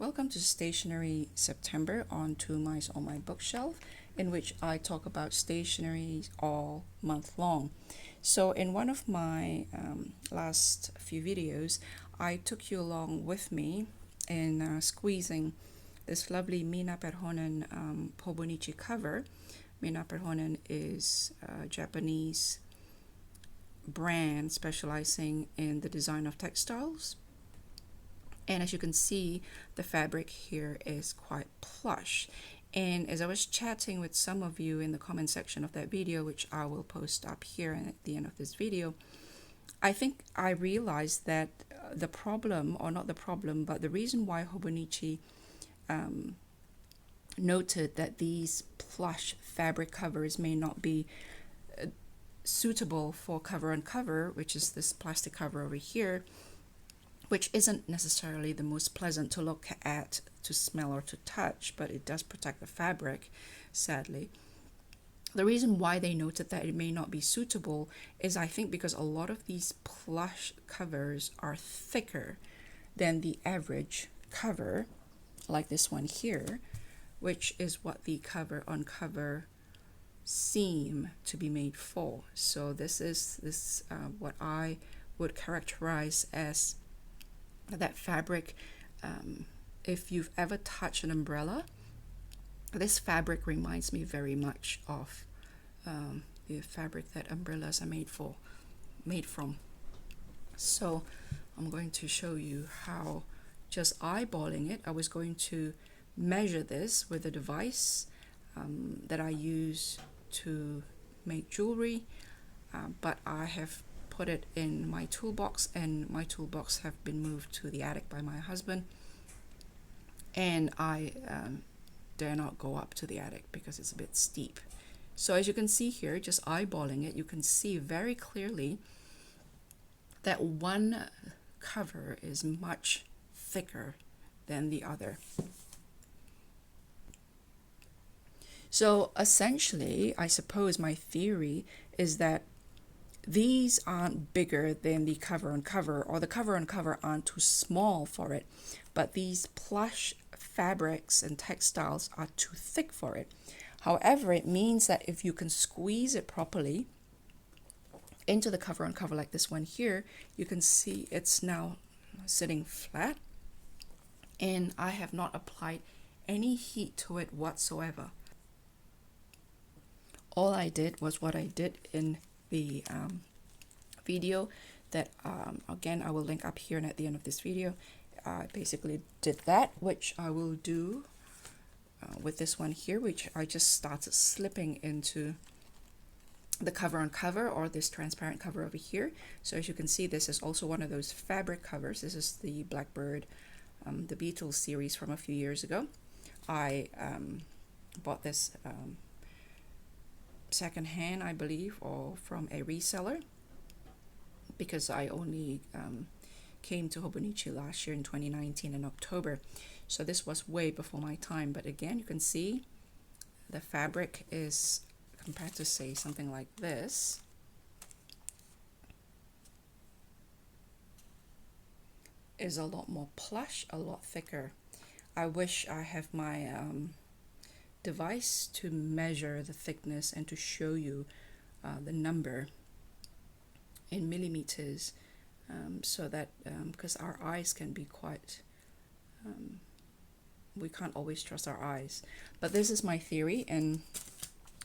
Welcome to Stationery September on Two Mice on My Bookshelf, in which I talk about stationery all month long. So in one of my last few videos, I took you along with me in squeezing this lovely Minna Perhonen Hobonichi cover. Minna Perhonen is a Japanese brand specializing in the design of textiles. And as you can see, the fabric here is quite plush. And as I was chatting with some of you in the comment section of that video, which I will post up here and at the end of this video, I think I realized that the problem, or not the problem, but the reason why Hobonichi noted that these plush fabric covers may not be suitable for cover on cover, which is this plastic cover over here, which isn't necessarily the most pleasant to look at, to smell, or to touch, but it does protect the fabric, sadly. The reason why they noted that it may not be suitable is, I think, because a lot of these plush covers are thicker than the average cover, like this one here, which is what the cover on cover seem to be made for. So this is what I would characterize as that fabric. If you've ever touched an umbrella, this fabric reminds me very much of the fabric that umbrellas are made from. So I'm going to show you how, just eyeballing it, I was going to measure this with a device that I use to make jewelry, but I have put it in my toolbox, and my toolbox have been moved to the attic by my husband, and I dare not go up to the attic because it's a bit steep. So as you can see here, just eyeballing it, you can see very clearly that one cover is much thicker than the other. So essentially, I suppose my theory is that these aren't bigger than the cover on cover, or the cover on cover aren't too small for it, but these plush fabrics and textiles are too thick for it. However, it means that if you can squeeze it properly into the cover on cover like this one here, you can see it's now sitting flat, and I have not applied any heat to it whatsoever. All I did was what I did in the video that again I will link up here and at the end of this video. I basically did that, which I will do with this one here, which I just started slipping into the cover on cover, or this transparent cover over here. So as you can see, this is also one of those fabric covers. This is the Blackbird, the Beatles series from a few years ago. I bought this secondhand, I believe, or from a reseller, because I only came to Hobonichi last year in 2019 in October. So this was way before my time. But again, you can see the fabric is, compared to say something like this, is a lot more plush, a lot thicker. I wish I have my device to measure the thickness and to show you the number in millimeters, so that because our eyes can be quite we can't always trust our eyes, but this is my theory. And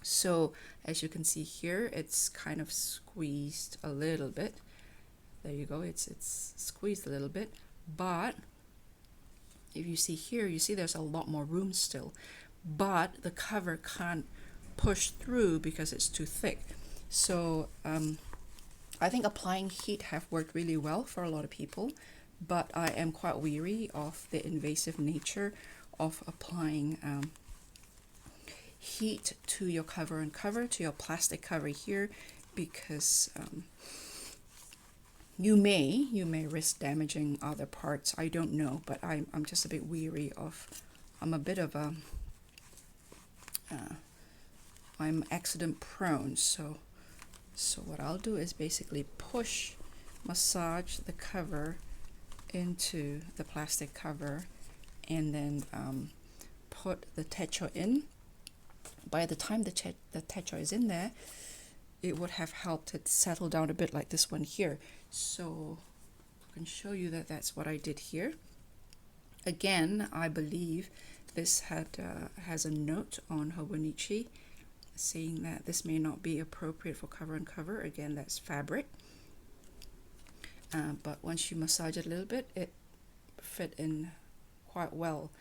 so as you can see here, it's kind of squeezed a little bit. There you go, it's squeezed a little bit, but if you see here, you see there's a lot more room still, but the cover can't push through because it's too thick. So I think applying heat have worked really well for a lot of people, but I am quite weary of the invasive nature of applying heat to your cover and cover, to your plastic cover here, because you may risk damaging other parts. I don't know, but I'm just a bit weary of, I'm a bit of a I'm accident prone, so what I'll do is basically massage the cover into the plastic cover, and then put the techo in. By the time the techo is in there, it would have helped it settle down a bit like this one here. So I can show you that that's what I did here. Again, I believe this has a note on Hobonichi saying that this may not be appropriate for cover and cover. Again, that's fabric. But once you massage it a little bit, it fit in quite well.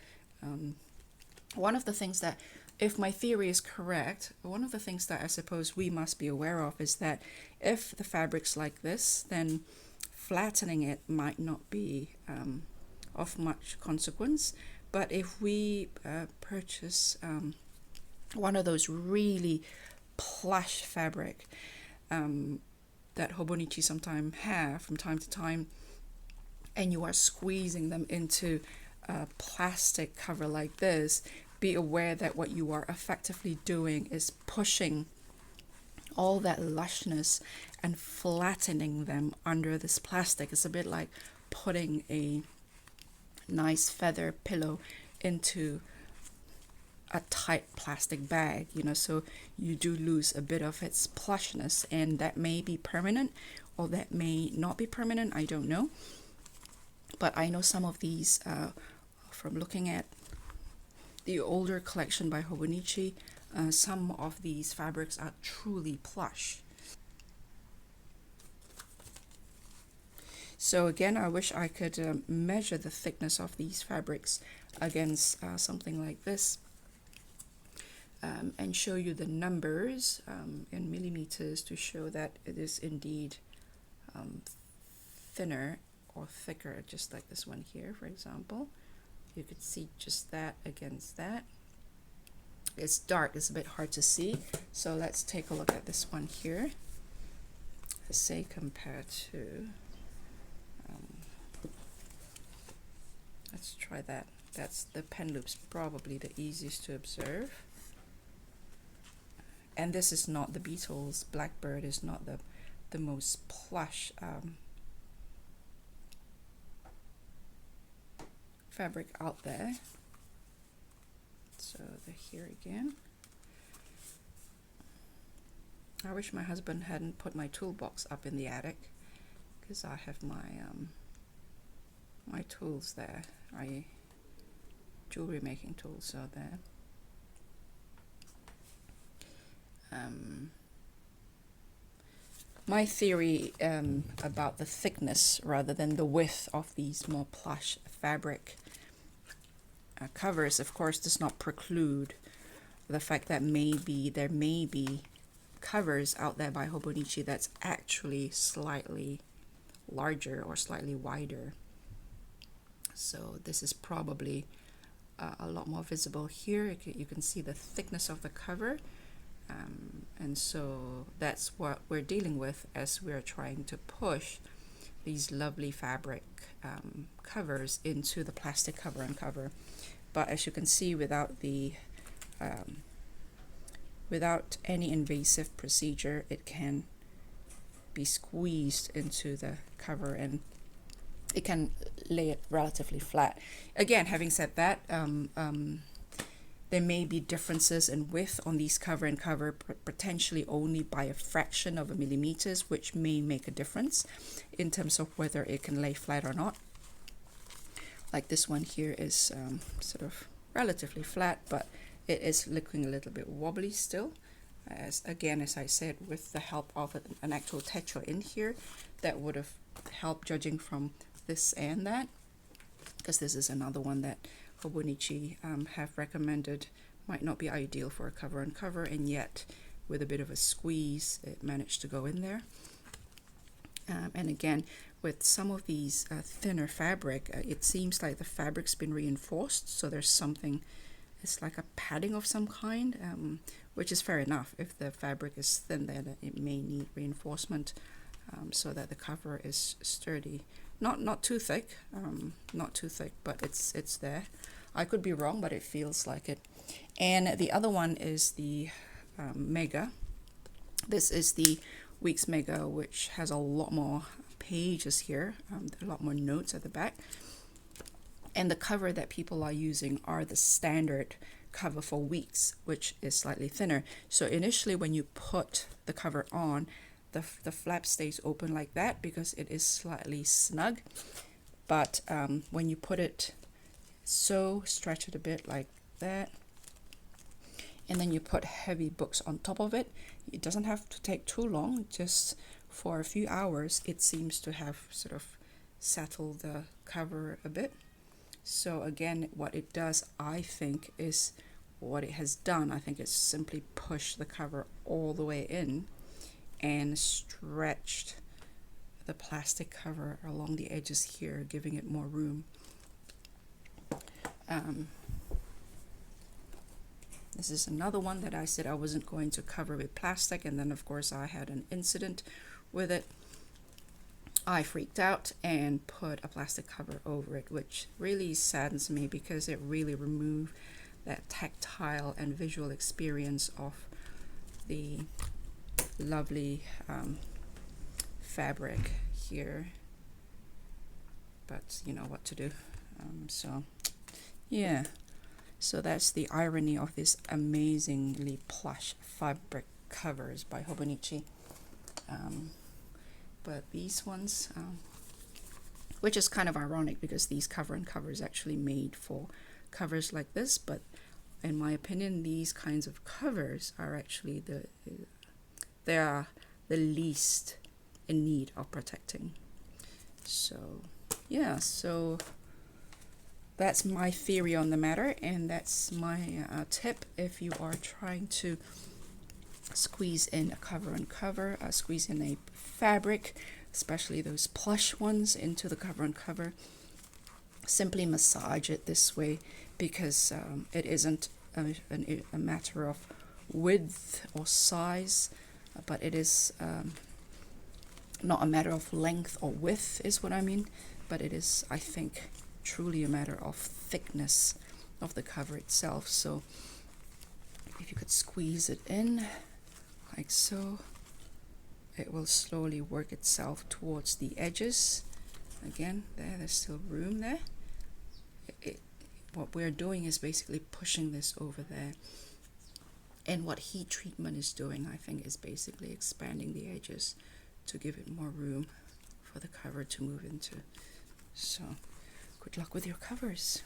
One of the things that, if my theory is correct, one of the things that I suppose we must be aware of is that if the fabric's like this, then flattening it might not be of much consequence. But if we purchase one of those really plush fabric that Hobonichi sometimes have from time to time, and you are squeezing them into a plastic cover like this, be aware that what you are effectively doing is pushing all that lushness and flattening them under this plastic. It's a bit like putting a nice feather pillow into a tight plastic bag, you know, so you do lose a bit of its plushness, and that may be permanent or that may not be permanent. I don't know, but I know some of these from looking at the older collection by Hobonichi, some of these fabrics are truly plush. So again, I wish I could measure the thickness of these fabrics against something like this, and show you the numbers in millimeters to show that it is indeed thinner or thicker, just like this one here, for example. You could see just that against that. It's dark, it's a bit hard to see, so let's take a look at this one here. Let's say compared to, let's try that. That's the pen loop's probably the easiest to observe. And this is not the Beatles. Blackbird is not the most plush fabric out there. So they're here again. I wish my husband hadn't put my toolbox up in the attic, because I have my my tools there. Jewelry making tools are there. My theory about the thickness rather than the width of these more plush fabric covers, of course, does not preclude the fact that there may be covers out there by Hobonichi that's actually slightly larger or slightly wider. So this is probably a lot more visible here. You can see the thickness of the cover. And so that's what we're dealing with as we're trying to push these lovely fabric covers into the plastic cover and cover. But as you can see, without any invasive procedure, it can be squeezed into the cover and it can lay it relatively flat. Again, having said that, there may be differences in width on these cover and cover, potentially only by a fraction of a millimeters, which may make a difference in terms of whether it can lay flat or not. Like this one here is sort of relatively flat, but it is looking a little bit wobbly still. As I said, with the help of an actual techo in here, that would have helped, judging from this and that, because this is another one that Hobonichi have recommended might not be ideal for a cover and cover, and yet with a bit of a squeeze it managed to go in there. And again, with some of these thinner fabric, it seems like the fabric's been reinforced, so there's something, it's like a padding of some kind, which is fair enough. If the fabric is thin, then it may need reinforcement so that the cover is sturdy. Not too thick, but it's there. I could be wrong, but it feels like it. And the other one is the Mega. This is the Weeks Mega, which has a lot more pages here, a lot more notes at the back. And the cover that people are using are the standard cover for Weeks, which is slightly thinner. So initially when you put the cover on, the flap stays open like that because it is slightly snug. But when you put it so, stretch it a bit like that, and then you put heavy books on top of it, it doesn't have to take too long, just for a few hours it seems to have sort of settled the cover a bit. So again, what it does, I think, is what it has done, I think it's simply pushed the cover all the way in and stretched the plastic cover along the edges here, giving it more room. This is another one that I said I wasn't going to cover with plastic, and then of course I had an incident with it. I freaked out and put a plastic cover over it, which really saddens me because it really removed that tactile and visual experience of the lovely fabric here. But you know what to do. So yeah, so that's the irony of this amazingly plush fabric covers by Hobonichi. But these ones, which is kind of ironic because these cover and cover is actually made for covers like this, but in my opinion these kinds of covers are actually they are the least in need of protecting. So yeah, so that's my theory on the matter, and that's my tip if you are trying to squeeze in a cover and cover, squeeze in a fabric, especially those plush ones, into the cover and cover. Simply massage it this way, because it isn't a matter of width or size, but it is not a matter of length or width is what I mean, but it is, I think, truly a matter of thickness of the cover itself. So if you could squeeze it in like so, it will slowly work itself towards the edges. Again, there's still room there. What we're doing is basically pushing this over there, and what heat treatment is doing, I think, is basically expanding the edges to give it more room for the cover to move into. So good luck with your covers.